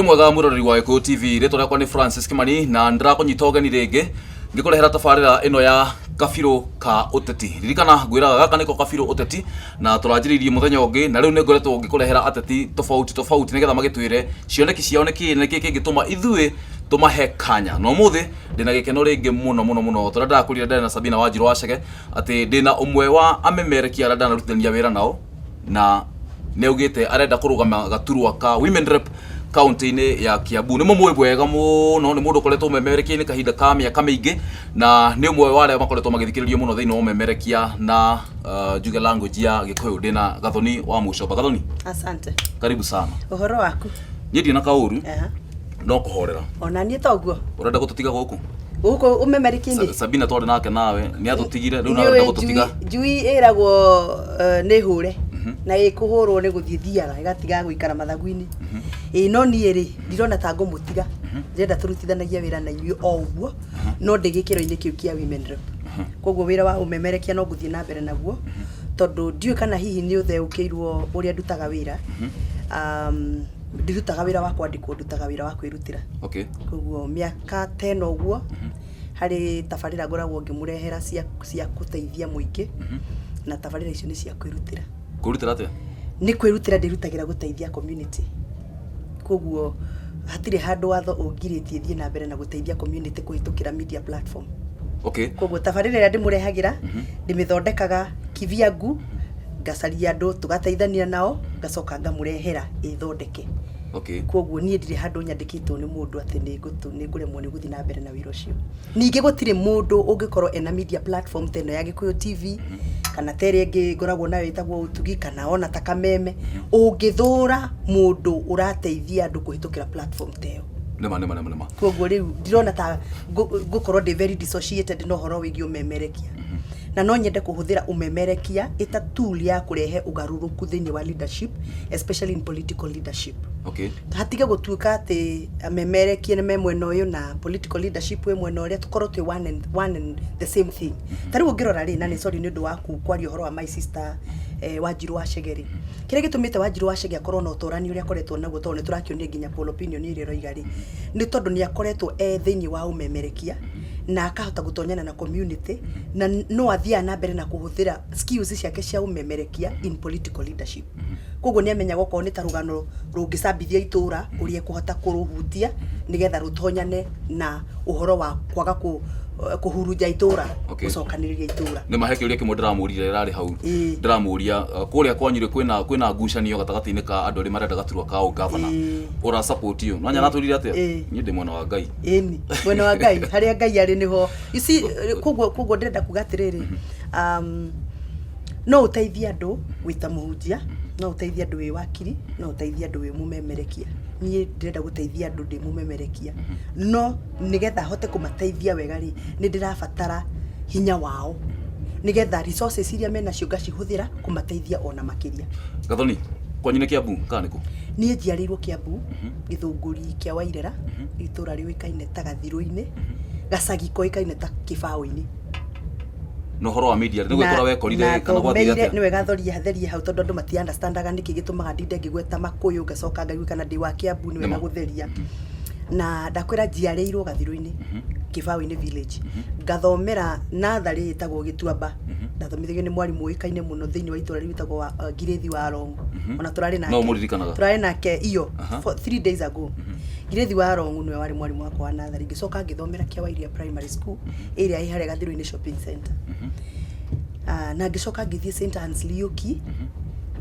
Muthiri mwega muroreri wa Gikuyu TV ritwa riakwa ni Francis Kimani na ndirakunyita ugeni ringi ngikurehera tabarira ino ya Kabiro ka uteti. Ririkana ngwiraga gaka niko Kabiro uteti na turanjiririe muthenya ungi na riu ningoretwo ngikurehera ateti tofauti nigetha magitwire cioneki ciao niki kingituma ithui tumahe kanya no muthi ndina gikeno ringi muno tora ndakurire ndana na Sabina Wanjiru Wachege ati ndina umwe wa amemerekia arenda narutithania wira nao na neugite arenda kurugama gaturwa ka women rep county-ini ya Kiambu. Ni mumwe bwega muno ni mundu koretwo memerekia-ini kahinda ka miaka mingi na ni umwe wa aria makoretwo magithikiririo muno thiini wa umemerekia na njuge language ya Gikuyu. Ndina Gathoni wa Mucoba. Gathoni, asante, karibu sana. Uhoro waku? Nyidi na kauru no kuhorera ona nie toguo urenda gututiga guku umemerekia-ini Sabina twari nake nawe ni atutigire riu na urenda gututiga njui iragwo ni hure na ikuhurwo ni guthii thiara igatiga guikara mathagu-ini no nie ri ndirona ta ngumutiga ndenda turutithanagia wira na inyuĩ o ũguo no ndigikiro-ini kiu kia women rep koguo wira wa umemerekia no nguthii na mbere naguo tondu ndiũ kana hihi ni utheũkĩirwo uria ndutaga wira ndirutaga wira wa kwandĩkwo ndutaga wira wa kwĩrutĩra. Okay. Koguo miaka 10 ũguo hari tabarĩra ngoragwo ngĩmũrehera cia gũteithia mũingĩ na tabarĩra icio ni cia kwĩrutĩra. Kwĩrutĩra atia? Ni kwĩrutĩra ndirutagira gũteithia community. Koguo hatire handu watho ũngirĩtie thiĩ na mbere na gũteithia community kũhĩtũkĩra media platform. Okay. Koguo tabarĩra ĩrĩa ndĩmũrehagira ndĩmĩthondekaga kivyangu ngacaria andũ tugateithania nao ngacoka ngamũrehera ĩthondeke. Okay. Koguo nie ndire handu nyandĩkĩtwo nĩ mũndũ atĩ nĩ ngũremwo nĩ gũthiĩ na mbere na wĩra ũcio. Ningĩ gũtirĩ mũndũ ũngĩkorwo ena media platform teno ya Gikuyu TV kana tere ĩngĩ ngoragwo nayo ĩtagwo Utugi kana ona ta Kameme ũngĩthũra mũndũ ũrateithia andũ kũhĩtũkĩra platform teyo. Nema. Koguo rĩu ndirona ta ngũkorwo ndĩ very dissociated no horo wĩgiĩ umemerekia. Na no nyende kuhuthira umemerekia ita tool ya kurehe ugaruruku thiini wa leadership, especially in political leadership. Okay. Hatige gutuika ati memerekia ni mwena uyu na political leadership we mwena uria tukorwo twi one and the same thing. Tari ngirora ri na ni sorry ni undu waku kwaria horo wa my sister Wanjiru Wachege. Kire gitumite Wanjiru Wachege akorwo na utorani uria akoretwo naguo tondu turakionia nginya poll opinion iri roiga ri ni tondu ni akoretwo thiini wa umemerekia na akahota gutonyana na community na no athia na mbere na kuhuthira skills ciake cia umemerekia in political leadership. Koguo ni amenya goko ni tarugano rungicambithia itura uria kuhota kuruhutia nigetha rutonyane na uhoro wa kwaga kuhuruja itura gucokaniria itura. Ni maheke uria kimwe ndiramurire rari hau ndiramuria kuria kwanyire kwina ngucanio gatagati-ini ka andu ri marenda gaturwa ka governor ura support you no nyana turire atia ni ndi mwena wa Ngai ni mwena wa Ngai haria Ngai ari niho isi koguo ndirenda kuga atiriri no uteithia andu wita muhunjia no uteithia andu wi wakiri no uteithia andu wi mumemerekia. Nie ndirenda guteithia andu ndi mumemerekia no nigetha hote kumateithia wega ri ni ndirabatara hinya wao nigetha resources iria mena cio ngacihuthira kumateithia ona makiria. Gathoni kwanyine Kiambu kaniko nie njiarirwo Kiambu githunguri kia Wairera itura riuikaine ta Gathiru-ini gacagi koikaine ta Kibao-ini. No horo wa media ni gwekora wekorire kana gwathia atia ni wega thoria therie hau tondu andu mati understandaga niki gitumaga ndinde ngigweta Makuyu ngacoka ngaigu kana ndi wa Kiambu ni wega gutheria na ndakwira njiarirwo Gathiru-ini Kibao-ini village ngathomera nathari itagwo Gituamba ndathomithagio ni mwarimu uikaine muno thiini wa itura riu itagwo Girethi wa Rongo ona turari nake no muririkanaga turari nake iyo 3 days ago Girethi wa Rongo niwe wari mwarimu wakwa wa nathari ngicoka ngithomera Kiawairia primary school area ihare Gathiru-ini shopping center na ngicoka ngithie St Anne's Liuki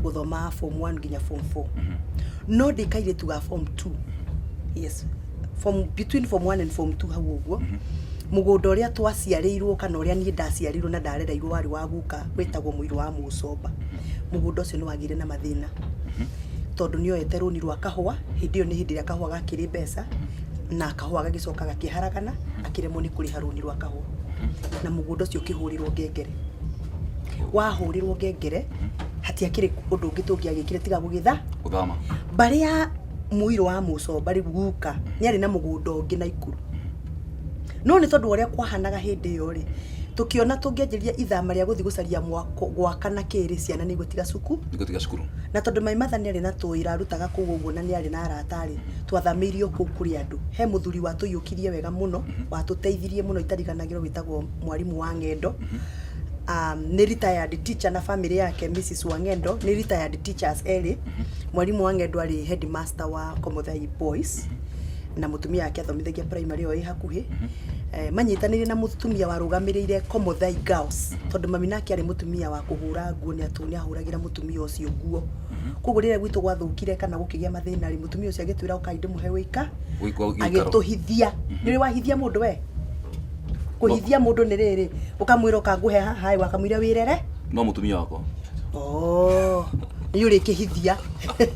guthoma form 1 nginya form 4 no ndikaire tuga form 2 yes between form 1 and form 2 hau uguo mugunda uria twaciarirwo kana uria nie ndaciarirwo na ndarereirwo wari wa guka wetagwo Muiru wa Mucoba. Mugunda ucio ni wagire na mathina tondu ni oyete runi rwa kahua hindi iyo ni hindi ya kahua gakiri mbeca na kahua gagicoka gakiharagana akiremwo ni kuriha runi rwa kahua na mugunda ucio kihurirwo ngengere wahurirwo ngengere hatiakire undu ungi tungiagikire tiga gugitha guthama baria Muiru wa Mucoba ri guka ni ari na mugunda ungi na Ikuru no ni tondu uria kwahanaga hindi iyo ri tukiona tungianjiria ithama ria guthi gucaria mwako gwaka na kiri ciana ni gutiga cukuru na tondu my mother ni ari na tuira arutaga kugu uguo na ni ari na aratari twathamirio ku kuri andu he muthuri wa tuyukirie wega muno watuteithirie muno itariganagiro witagwo mwarimu wa Ng'endo. Ni retired teacher na family yake Mrs. Wang'endo ni retired teachers eri. Mwarimu wa Ng'endo ari headmaster wa Komuthai Boys na mutumia yake athomithagia primary o hakuhi. Manyitanire na mutumia warugamirire Komuthai Girls tondu mami nake ari mutumia wa kuhura nguo ni atuni ahuragira mutumia ucio nguo. Koguo rire gwitu gwathukire kana gukigia mathina ri mutumia ucio agitwira ukainde muhe wika agituhithia ni wahithia mundu we kuhithia mundu ni riri ukamwira ukanguhe hai wakamwira wirere no mutumia wako ni uri kihithia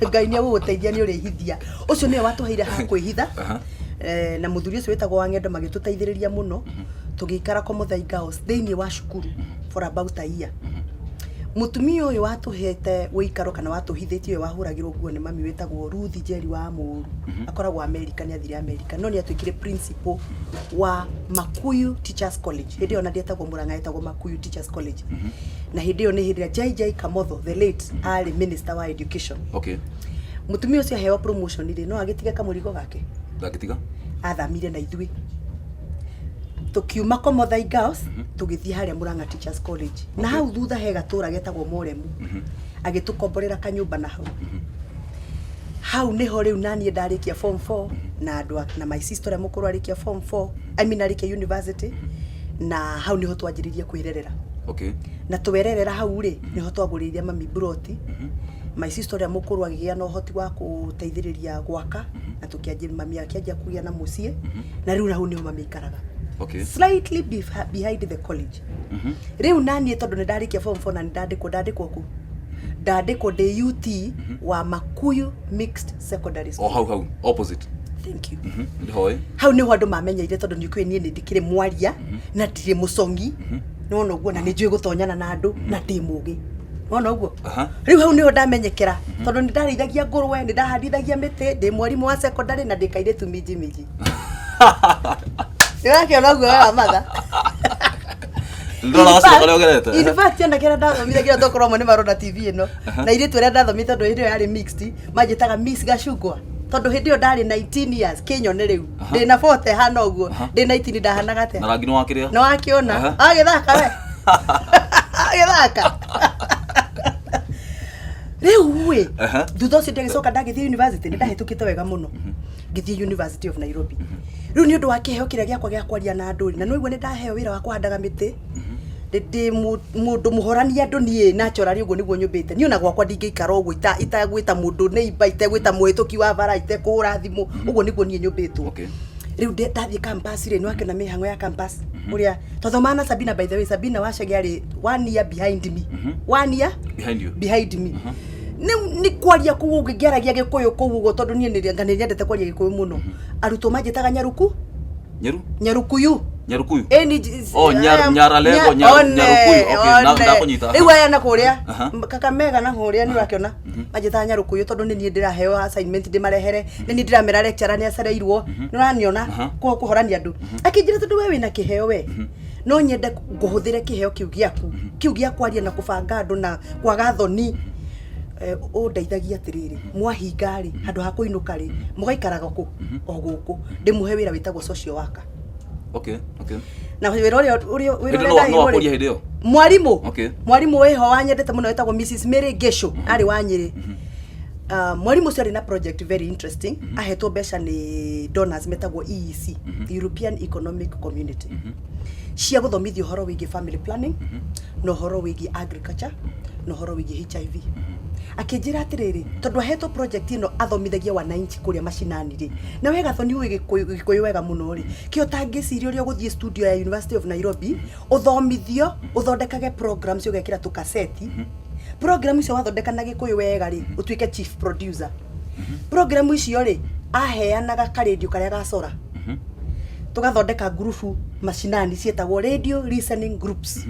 ngai ni aguteithia ni uri hithia ucio ni watuheire ha kwihitha na muthuri ucio wetagwo wa Ng'endo magituteithiriria muno tugikara Komuthai Girls thiini wa cukuru for about a year. Mutumia uyu watuhete wikaro kana watuhithitie wahuragirwo nguo ni mami wetagwo Ruth Njeri wa Muru akoragwo America ni athire America no ni atwikire principal wa Makuyu Teachers College hindi ona ndietagwo Murang'a etagwo Makuyu Teachers College na hindi oni hindi JJ Kamotho the late ali minister wa education. Okay. Mutumia ucio heo promotion ri no agitiga kamurigo gake agitiga athamire na ithui tukiuma Komuthai Girls tugithie haria Murang'a Teachers College na hau thutha he gatura getagwo Moremu agitukomborera kanyumba na hau niho riu nani ndarikia form 4 na andu na my sister mukuru arikia form 4 I mean arikia university na hau niho twanjiririe kwirerera. Okay. Na tuwererera hau ri niho twaguriria mami broti my sister mukuru agigia no hoti wa kuteithiriria gwaka na tukianjia mami akianjia kugia na mucie na riu hau niho mami ikaraga. Okay. Slightly behind the college. Riu nani tondu ni ndarikia form 4 na ndandikwo ku ndandikwo de UT wa Makuyu Mixed Secondary School. Hau opposite. Thank you. Ndihoi. Hau niho andu mamenyeire tondu ni kwi nie ndikire mwaria na ndire mucongi no uguo na ni njui gutonyana na andu na ndi mugi no uguo riu hau niho ndamenyekera tondu ni ndarithagia ngurwe ni ndahandithagia miti ndi mwarimu wa secondary na ndikaire tu miji Nĩwakiona guo wa matha. Ndora acio kale ogerete. In fact na kera ndathomithagia tokorwo mo ni marona TV ino. Na ile twera ndathomita tondu hindi yari mixed majitaga Miss Gachungwa. Tondu hindi yo ndari 19 years kinyone riu. Ndi na 40 hana uguo. Ndi 19 ndahana gate. Na rangi no wakiria. No wakiona. Agithaka we. Agithaka. Riu we. Thutha ucio ndigicoka ndagithie university ndahitukite wega muno. Ngithie University of Nairobi. Riu ni undu wa kiheo kiria giakwa gia kwaria na andu na no igwe ni ndaheo wira wa kuhandaga miti ndi mundu muhorania andu nie naturally uguo niguo nyumbite ni ona gwakwa ndingeikara uguo itagwita mundu neighbor itagwita mwituki wa bara itekura thimu uguo niguo nie nyumbitwo. Okay. Riu ndathie campus ri nwake na mihango ya campus uria tothomana Sabina by the way Sabina wacege ari 1 year behind me 1 year behind me ni kwaria ku ngingeragia gikuyu ku ugo tondu nie nĩ nyendete kwaria gikuyu muno arutwo majitaga nyarukuyu nyaralego nyarukuyu okay na kunyita riu aya na kuria Kakamega na kuria ni wakiona majitaga nyarukuyu tondu nie ndiraheo assignment ndimarehere nie ndiramera lecturer ni acereirwo ni uraniona kuhorania andu akinjira tondu we wina kiheo we no nyende nguhuthire kiheo kiu giaku aria na kubanga andu na kwaga thoni ndeithagia atiriri mwahinga ri handu ha kuinuka ri mugaikaraga ku o guku ndimuhe wira witagwo social worker. Okay. Na wira urio no mwarimu weho wanyendete muno witagwo Mrs. Mary Gesho ari wa Nyeri. Mwarimu ucio ari na project very interesting ahetwo mbeca ni donors metagwo EEC European Economic Community cia guthomithia horo wigi family planning no horo wigi agriculture no horo wigi HIV. Akinjira atiriri tondu ahetwo project ino athomithagia wananchi kuria mashinani ri na wega thoni ugi gikuyu wega muno ri kio tangicirio ri guthie studio ya University of Nairobi uthomithio uthondekage programs ugekira tu cassette program icio wathondeka na gikuyu wega ri utuike chief producer program icio ri aheanaga ka radio karia gacora tugathondeka group mashinani cietagwo radio listening groups.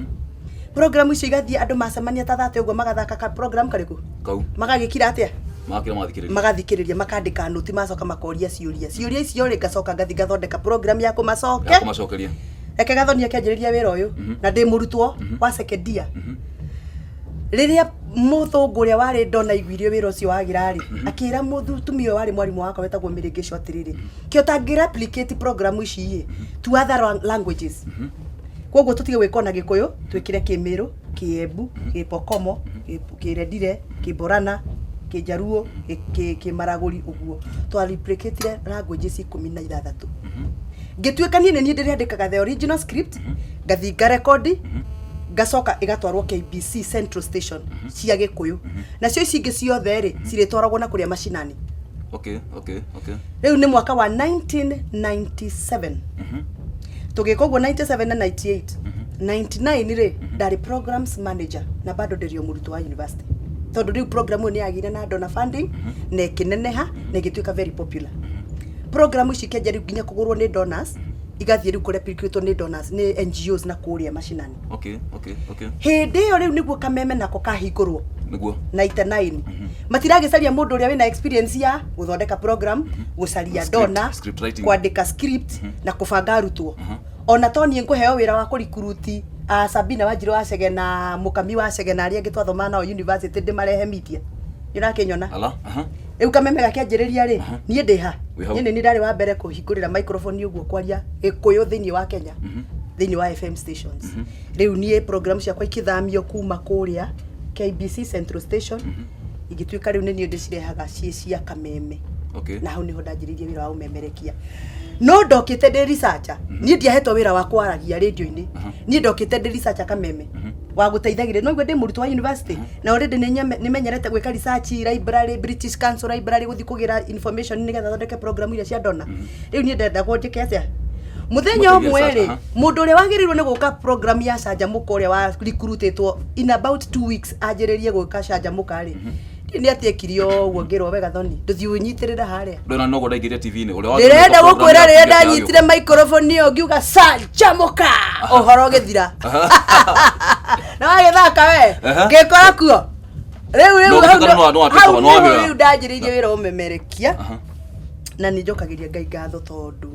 Program icio igathie andu macemania ta thate uguo magathaka ka program kariku kau magagikira atia magathikiriria makandika noti macoka makoria ciuria icio ri ngacoka ngathi gathondeka program ya kumacokeria reke Gathoni akĩanjĩrĩria wĩra ũyũ na ndĩ mũrutwo wa sekondia rĩrĩa mũthũngũ ũrĩa warĩ ndona iguirio wĩra ũcio wagira rĩ akĩra mũtumia ũyũ warĩ mwarimũ wakwa wetagwo Mĩrĩngĩco atĩrĩrĩ kĩ ũtangĩ-replicate program ici to other languages koguo tũtige gwĩka na Gĩkũyũ twĩkĩre Kĩmĩrũ, Kĩembu, Gĩpokomo, Kĩrendile, Kĩborana, Kĩjaruo, Kĩmaragũri ũguo twa-replicate languages 16 ngĩtuĩka niĩ nĩ ndĩrandĩkaga the original script ngathi ngarekodi gacoka igatwarwo KBC Central Station cia Gĩkũyũ nacio ici ingĩ ciothe rĩ cirĩtwaragwo na kũrĩa macinani. Okay. Rĩu nĩ mwaka wa 1997 tũgĩka ũguo 97 na 98 99 rĩ ndarĩ programs manager na bado ndĩrĩ mũrutwo wa university tondũ rĩu program ĩyo nĩ yagire na donor funding na ĩkĩneneha na ĩgĩtuĩka very popular. Program ici kĩanjia rĩu nginya kũgũrwo nĩ donors igathiĩ rĩu kũreplicatwo nĩ donors nĩ NGOs na kũrĩa macinani. Okay. Hĩndĩ ĩyo rĩu nĩguo Kameme nako kahingũrwo nĩguo 99 matiragĩcaria mũndũ ũrĩa wĩna experience ya gũthondeka program gũcaria donor kwandĩka script na kũbanga arutwo ona Tony ngũheo wĩra wa kũrikuruti Sabina Wanjiru wa Chege na Mũkami wa Chege na arĩa angĩ twathoma nao university ndĩmarehe media nĩũrakĩnyona rĩu Kameme gakĩanjĩrĩria rĩ niĩ ndĩha niĩ nĩ ndarĩ wa mbere kũhingũrĩra microphone ũguo kwaria Gĩkũyũ thĩinĩ wa Kenya thĩinĩ wa FM stations rĩu niĩ program ciakwa ikĩthamio kuma kũrĩa KBC Central Station igĩtuĩka rĩu nĩ niĩ ndĩcirehaga cia Kameme na hau nĩho ndanjĩrĩirie wĩra wa ũmemerekia no ndokĩte ndĩ researcher niĩ ndiahetwo wĩra wa kwaragia radio-inĩ niĩ ndokĩte ndĩ researcher Kameme wa gũteithagĩrĩria no ndĩ mũrutwo wa university na already nĩ menyerete gwĩka research library British Council library gũthiĩ kũgĩra information nĩgetha thondeke program iria cia ndona rĩu niĩ ndenda njĩke atĩa muthenya ũmwe rĩ mũndũ ũrĩa wagĩrĩirwo nĩ gũka program ya canjamũka ũrĩa wa recruitĩtwo in about 2 weeks anjĩrĩrie gwĩka canjamũka rĩ nĩ atiĩkirio ũguo ngĩrwo we Gathoni ndũthiĩ ũnyitĩrĩra harĩa ndona no gũdaigĩria TV-inĩ ũrĩa ndĩrenda gũkwĩra rĩrĩa ndanyitire microphone ĩyo ngiuga canjamũka ũhoro gĩthira na wagĩthaka we ngĩkora kuo rĩu ndanjĩrĩirie wĩra ũmemerekia na nĩ njokagĩria Ngai ngatho tondũ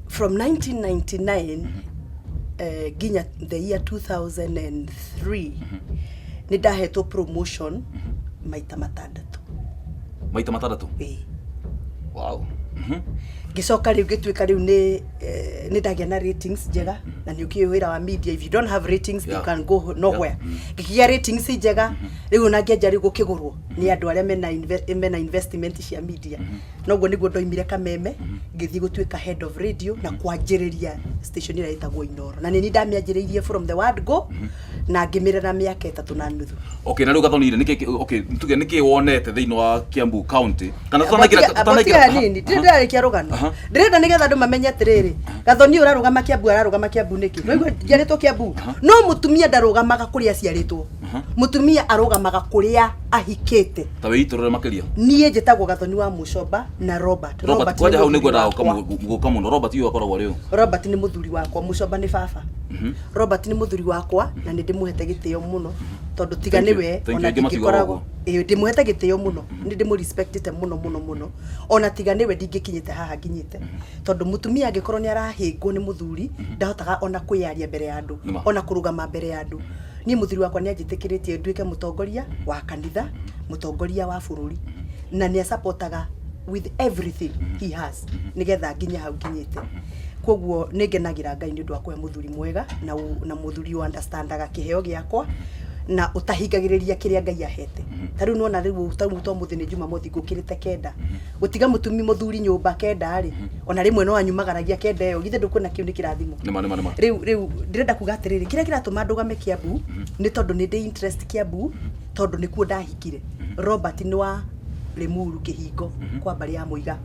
from 1999 ginya the year 2003 nĩ ndahetwo promotion maita matandatũ wow gicoka rĩu gĩtuĩka rĩu nĩ ndagĩa na ratings njega na nĩ ũkĩũĩ wĩra wa media if you don't have ratings you can go nowhere gĩkĩgĩa ratings njega rĩu ona ngĩanjia rĩu gũkĩgũrwo nĩ andũ arĩa mena investment cia media noguo nĩguo ndoimire Kameme ngĩthiĩ gũtuĩka head of radio na kwanjĩrĩria station ĩrĩa ĩtagwo Inoro na nĩ ndamĩanjĩrĩirie from the word go na ngĩmĩrera mĩaka 3.5 okay na rĩu Gathoni okay tuge nĩkĩ wonete thĩinĩ wa Kiambu County kana tũtanagĩra nini ndarĩkia rũgano ndĩrenda nĩgetha andũ mamenye atĩrĩrĩ Gathoni ũrarũgama Kiambu nĩkĩ noiguo njarĩtwo Kiambu no mũtumia ndarũgamaga kũrĩa aciarĩtwo mũtumia arũgamaga kũrĩa ahikĩte ta wĩitũrũre makĩria niĩ njĩtagwo Gathoni wa Mũcomba na Robert kwaja hau nĩguo gũka mũno Robert yũ akoragwo rĩu Robert nĩ mũthuri wakwa Mũcomba nĩ baba Robert nĩ mũthuri wakwa na nĩ ndĩmũhete gĩtĩo mũno tondũ tiga nĩwe ona ndingĩkoragwo ndĩmũhete gĩtĩo mũno nĩ ndĩmũrespectite mũno ona tiga nĩwe ndingĩkinyĩte haha nginyĩte tondũ mũtumia angĩkorwo nĩ arahĩngwo nĩ mũthuri ndahotaga ona kwĩyaria mbere ya andũ ona kũrũgama mbere ya andũ niĩ mũthuri wakwa nĩ anjĩtĩkĩrĩtie nduĩke mũtongoria wa kanitha mũtongoria wa bũrũri na nĩ supportaga with everything he has nigetha nginya hau nginyĩte koguo nĩ ngenagĩra Ngai nĩ ũndũ wa kũhe mũthuri mwega na mũthuri understandaga kĩheo gĩakwa na ũtahingagĩrĩria kĩrĩa Ngai ahete tarĩu nona rĩu to mũthĩ nĩ Jumamothi ngũkĩrĩte kenda gũtiga mũthuri nyũmba kenda rĩ ona rĩmwe no anyumagaragia kenda ĩyo githĩ ndũkwona kĩu nĩ kĩrathimo rĩu ndĩrenda kuga atĩrĩrĩ kĩrĩa kĩratũma ndũgame Kiambu nĩ tondũ nĩ ndĩ interest Kiambu tondũ nĩkuo ndahikire Robert nĩ wa Limuru Kĩhingo kwa mbarĩ ya Mũiga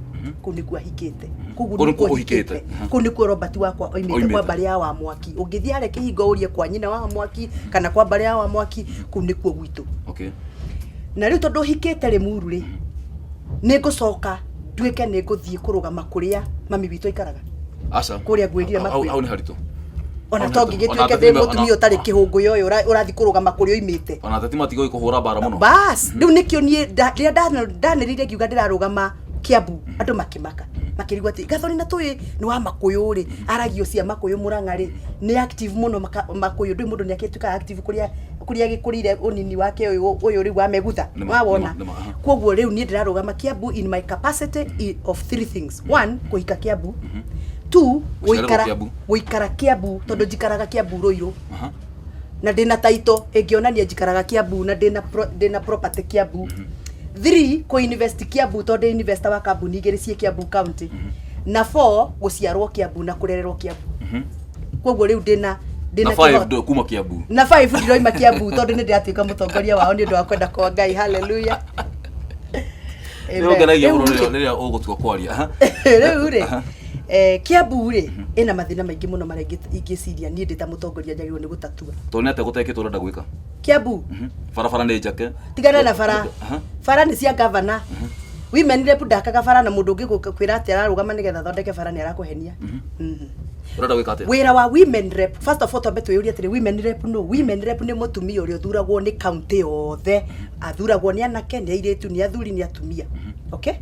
kũu nĩkuo ahikĩte kũu nĩkuo Robert wakwa oimĩte kwa mbarĩ ya wa Mwaki ũngĩthiĩ harĩa Kĩhingo ũrie kwa nyina wa Mwaki kana kwa mbarĩ ya wa Mwaki kũu nĩkuo gwitũ na rĩu tondũ hikĩte Limuru rĩ nĩ ngũcoka nduĩke nĩ ngũthiĩ kũrũgama kũrĩa mami witũ aikaraga kũrĩa ngwĩrire makwĩ hau nĩ haritũ ona to ngĩgĩtuĩke ndĩ mũtumia ũtarĩ kĩhũngũ ũyũ ũrathiĩ kũrũgama kũrĩa oimĩte ona tati matigo kũhũra bara mũno bas rĩu nĩkĩo niĩ rĩrĩa ndanĩrĩire ngiuga ndĩrarũgama Kiambu andũ makĩmaka makirigwa ati Gathoni na tui ni wa Makuyu ri aragio cia Makuyu Murang'a ri ni active muno Makuyu ndui mundu ni akituka active kuria gikurire unini wake uyu ri wa megutha wawona koguo riu ni ndirarugama Kiambu in my capacity of 3 things. 1 kuhika Kiambu, 2 guikara Kiambu tondu njikaraga Kiambu Ruiru na ndina taito ingionania njikaraga Kiambu na ndina property Kiambu. 3 ku invest Kiambu tondu investor wa kambuni igiri cie Kiambu county. Na 4 guciarwo Kiambu na kurererwo Kiambu. Koguo riu ndina na 5 kuma Kiambu na 5 ndiroima Kiambu tondu ni ndiratuika mutongoria wao ni undu wa kwenda kwa Ngai. Hallelujah. Ndio ngenagia muno niria ugutua kwaria riu ri Kiambu ri ina mathina maingi muno mara ingiciria ni ndita mutongoria njagirwo ni gutatua to nete gutekitwo renda gwika Kiambu barabara ni njake tigana na bara ni cia governor women rep ndakaga bara na mundu ngikwira ati ararugama nigetha thondeke bara ni arakuhenia urenda gwika atia wira wa women rep. First of all tobe tuyuria atiri women rep no women rep ni mutumia uri uthuragwo ni county yothe athuragwo ni anake ni airetu ni athuri ni atumia okay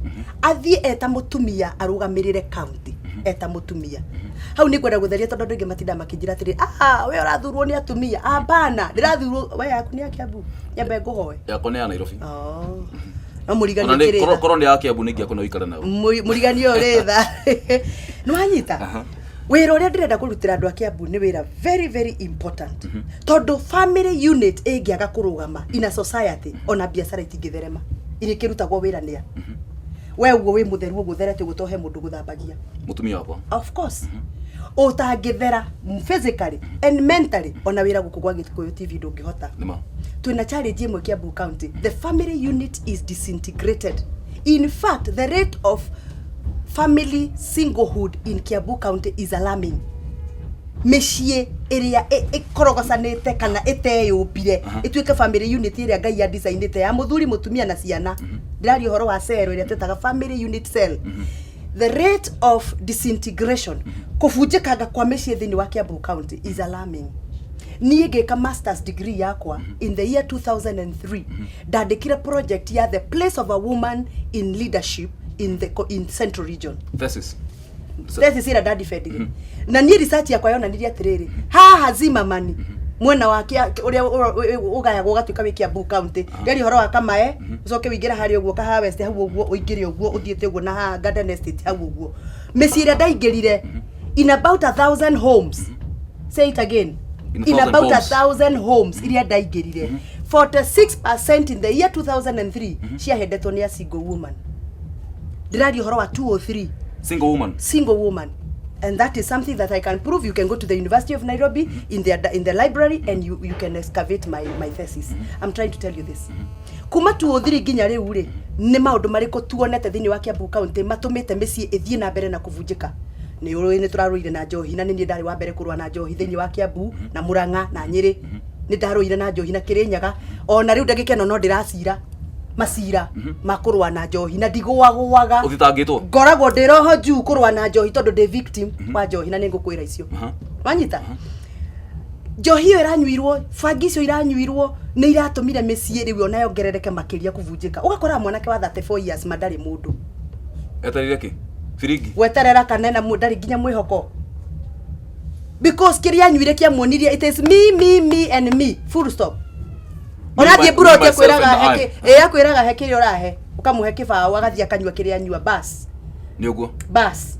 athie eta mutumia arugamirire county eta mutumia hau ni kwenda gutheria tondu ndingi matinda makinjira atiri we urathurwo ni atumia bana ndirathurwo we yaku ni Kiambu nyambe nguhoe yako ni ya Nairobi no murigani kirira korwo ni ya Kiambu ningi akona uikara nao murigani oretha no anyita wira uria ndirenda kurutira andu a Kiambu ni wira very very important tondu family unit ingiaga kurugama in a society ona biacara itingitherema irikirutagwo wira nia we ugo wi mutheru gutherete gutohe mundu guthambagia mutumia wakwa of course utangithera physically and mentally ona wira guku gwa Gikuyu TV ndungihota twina challenge imwe Kiambu county the family unit is disintegrated. In fact the rate of family singlehood in Kiambu county is alarming. Meshie area ikorogosanite kana iteyubire ituike family unit iria Ngai ya designite ya muthuri mutumia na ciana ndirari horo wa cell iria twetaga family unit cell. The rate of disintegration kufujikaga kwa meshie thini wa Kiambu county is alarming. Niĩ ngĩka masters degree yakwa in the year 2003 ndandĩkire project ya the place of a woman in leadership in Central Region. Thesis ira ndadifendire na niĩ research yakwa yonanirie atiriri haha Zimmerman mwena wake uria ugayagwo gatuika wi Kiambu county nderi horo wa Kamae ucoke wingira hari uguo kaha west hau uguo uingire uguo uthiete uguo na ha Garden Estate hau uguo mecira ndaingirire in about 1000 homes. Say it again. In about 1000 homes iria ndaingirire 46% in the year 2003 ciahendetwo ni a single woman. Ndirari horo wa 203 single woman and that is something that I can prove. You can go to the University of Nairobi in the library and you can excavate my thesis. I'm trying to tell you this. Kuma 203 nginya riu ri ni maundu mariko tuonete thini wa Kiambu county matumite mecii ithie na mbere na kuvunjika. Ni urui ni turaruire na njohi na ni ndari wa mbere kurwa na njohi thini wa Kiambu na Murang'a na Nyeri ni ndaruire na njohi na Kirinyaga ona riu ndagikeno no ndiracira masira makurwa na njohi na ndigwaga uthitangitwo ngoragwo ndiroho juu kurwa na njohi tondu ndi victim wa njohi na ningukwira icio wanyita njohi iyo iranyuirwo fangi icio iranyuirwo ni iratumire mecii riu ona yongerereke makiria kuvunjika ugakora mwanake wa 34 years madari mundu etarire ki firigi weterera kanena mudari ginya mwihoko because kiria nyuire kia muonirie it is me and me full stop. Ona thie bro tia kwiraga heke akwiraga heke ri orahe ukamuhe kibao agathia kanywa kiria nyua bas ni uguo bas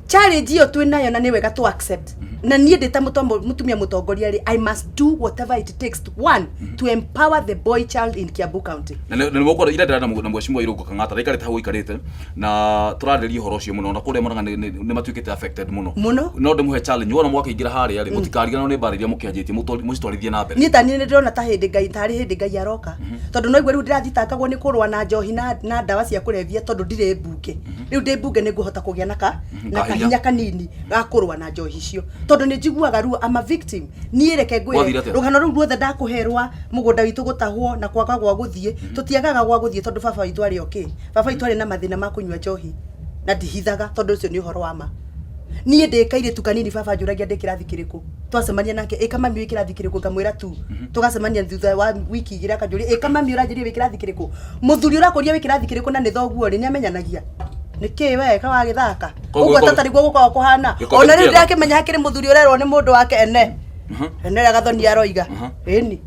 challenge iyo twinayo na ni wega to accept na nie ndita mutumia mutongoria ri I must do whatever it takes to empower the boy child in Kiambu county. Na ni moko ira ndana na mweshimwa Irungu Kang'ata rika rita ikarite na turarĩria horo cio muno na kuria Murang'a ni matuikite affected muno no ndimuhe challenge wona mwaka ingira haria ri mutikariganwo ni mbariria mukianjitie mucitwarithie na mbere. Ni tani ni ndona ta hindi Ngai aroka tondu no igwe riu ndirathitangagwo ni kurwa na njohi na ndawa cia kurevia tondu ndire bunge riu ndi bunge ni nguhota kugia na kahinya kanini ga kurwa na njohi cio tondu ni njiguaga ruo ama victim ni reke ngwe rugano ru ruothe ndakuherwa mugunda witu gutahwo na kwaga gwa guthie tutiagaga gwa guthie tondu baba witu ari okay baba witu ari na mathina ma kunywa njohi na ndihithaga tondu ucio ni uhoro wa ma nie ndikaire tukanini baba njuragia ndikirathi kiriku twacemania nake kama mi wikirathi kiriku ngamwira tu tugacemania thutha wa wiki igira kanjuri kama mi uranjirie wikirathi kiriku muthuri urakoria wikirathi kiriku na ni thoguo ri ni amenyanagia niki we ka wa githaka Koguo uguo tatari guo gukorwo kuhana ona ri ndakimenya hakiri muthuri urerwo ni mundu wake ene ene gathoni aroiga eni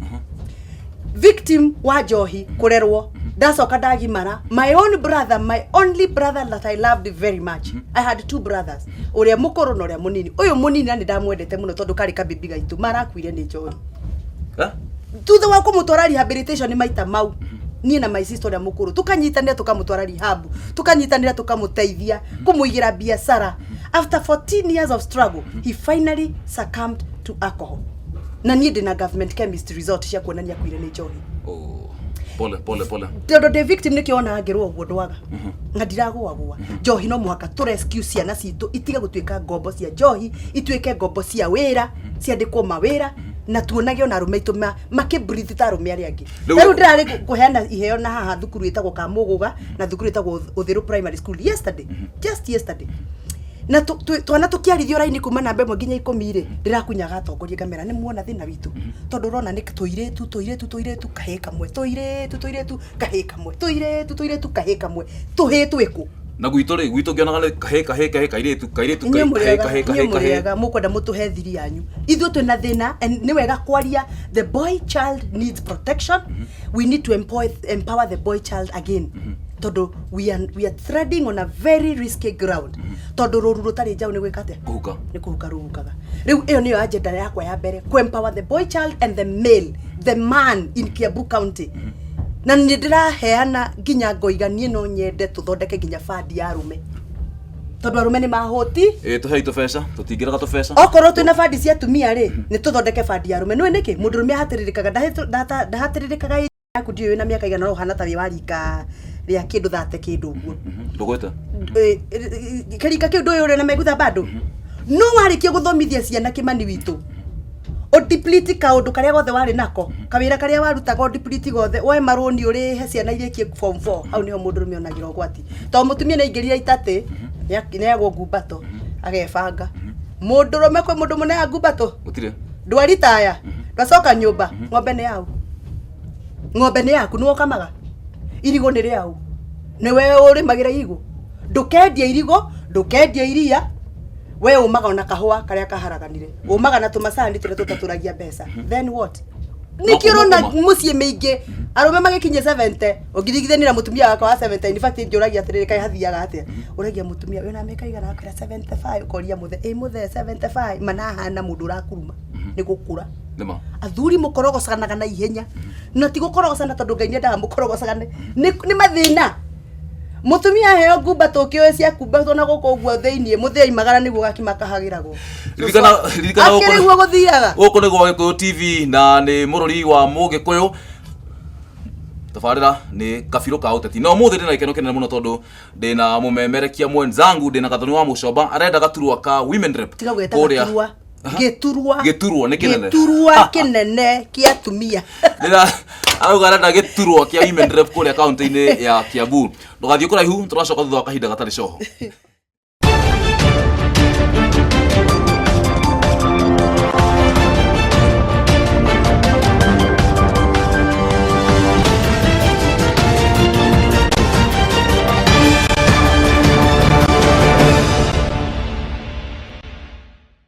victim wa njohi kurerwo ndacoka ndagimara my own brother, my only brother that I loved very much. I had two brothers, uria mukuru na uria munini. Uyu munini ni ndamwendete muno tondu kari kabibi gaitu marakuire ni njohi tutha wa kumutwara rehabilitation maita mau nie na my sister uria mukuru tukanyitanira tukamutwara rehab tukanyitanira tukamuteithia kumuigira biashara. After 14 years of struggle he finally succumbed to alcohol na nie ndina government chemist result cia kuonania kuire ni njohi. Pole. Tondu the victim nikiona ngirwo uguo ndwaga ngadiragwa njohi no muhaka tu rescue ciana citu itiga gutuika ngombo cia njohi ituike ngombo cia wira ciandikwo mawira na tuonage ona arume itu makibreathe ta arume ari angi. Riu ndirari kuheana iheo na haha thukuru itagwo Kamuguga na thukuru itagwo Uthiru Primary School just yesterday na twana tukiarithio raini kuma namba 1 nginya 10 ri ndirakunyaga atongoria kamera ni muona thina witu tondu rona ni tuiretu kahe kamwe tuiretu kahe kamwe tuhitwiku na gwitu ngionaga kahe kairetu kahe mukwenda mutuhe thiri yanyu ithuĩ twina thina ni wega kwaria. The boy child needs protection. We need to empower the boy child again. Todo we are treading on a very risky ground. Todo ruru rutari njau ni gwikate kuhuka ruhukaga. Riu iyo niyo agenda yakwa ya mbere, ku empower the boy child and the man in Kiambu County. Na ndiraheana nginya ngoiganie no nyende tuthondeke nginya fadi ya arume tondu arume ni mahoti tuhei tubesa tutingiraga tubesa okorwo twina fadi cia atumia ri ni tuthondeke fadi ya arume no niki mundu rume hatiririkaga ndahatiririkaga yaku ndio na miaka igana no hana tawi warika ria kindu thate kindu uguo ndugweta kirika kindu uyu na megutha bado no warikia guthomithia ciana kimani witu o deplete kaundu karia gothe wari nako kawira karia warutaga o deplete gothe we maroni uri he ciana irekie form 4 au niho mundu rumionagira gwati to mutumia na ingirira itate ni agwo ngumbato agebanga mundu rume kwe mundu mune ngumbato gutire ndwari taya ndacoka nyumba ng'ombe ni yaku nuo kamaga irigo ni riau ni we uri magira irigo ndukendia irigo ndukendia iria we umaga na kahua karia kaharaganire umaga na tumasani tule tutaturagia mbeca then what nikirona mucie meingi arume magikinye 70 ogirigithanira mutumia wako wa 70 in fact njuragia atiriri kai hathiaga atia uragia mutumia wena meka igana akira 75 ukoria muthe muthe 75 manahana mundu urakuruma ni gukura nema athuri mukorogocanaga na ihenya na ti gukorogocana tondu Ngai nyendaga mukorogocane ni mathina mutumia heo ngumba tukioe cia kumbatwo na guko guo theinie muthei magara niguo gakimakahagiragwo ririkana akiriguo guthiraga guko ni Gwa TV na ni murori wa Mugikuyu tafarira ni Kabiru ka Uteti no muthi ndina ikeno kenene muno tondu ndina mumemerekia mwenzangu ndina Gathoni wa Mucoba arenda gaturwa ka women rep kuria geturwa kinene kia tumia ndina arauga arenda geturwa kia women rep kuria kaunti-ini ya Kiambu ndugathie kuraihu turacoka thutha wa kahinda gatari coho.